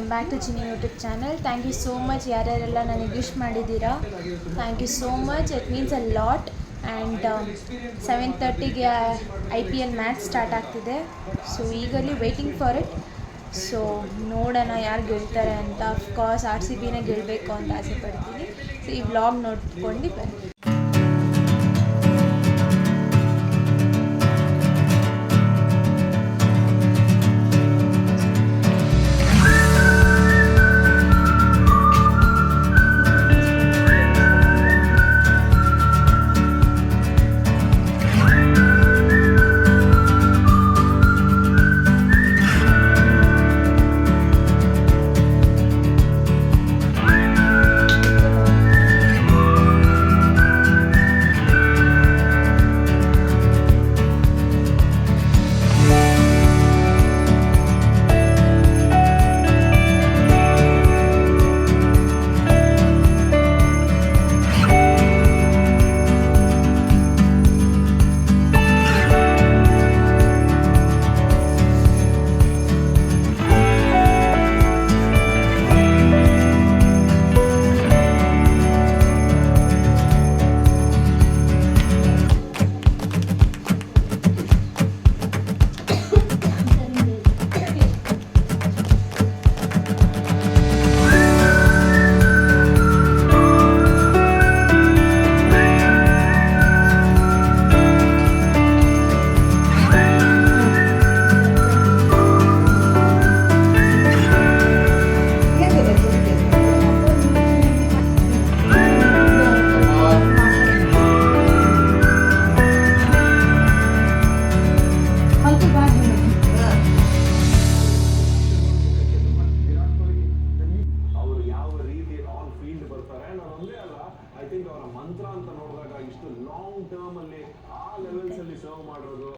Welcome back to Chini YouTube channel. Thank you so much ಯಾರ್ಯಾರೆಲ್ಲ ನನಗೆ wish ಮಾಡಿದ್ದೀರಾ. Thank you so much, it means a lot. And 7:30ಗೆ IPL match start ಆಗ್ತಿದೆ. So ಈಗಲ್ಲಿ waiting for it. So ನೋಡೋಣ ಯಾರು ಗೆಲ್ತಾರೆ ಅಂತ. ಅಫ್ಕೋರ್ಸ್ RCBನೇ ಗೆಲ್ಲಬೇಕು ಅಂತ ಆಸೆ ಪಡ್ತೀನಿ. ಸೊ ಈ ವ್ಲಾಗ್ ನೋಡ್ಕೊಂಡು ಬನ್ನಿ. I think ಅವರ ಮಂತ್ರ ಅಂತ ನೋಡಿದಾಗ ಇಷ್ಟು ಲಾಂಗ್ ಟರ್ಮ್ ಅಲ್ಲಿ ಆ ಲೆವೆಲ್ಸ್ ಅಲ್ಲಿ ಸರ್ವ್ ಮಾಡೋದು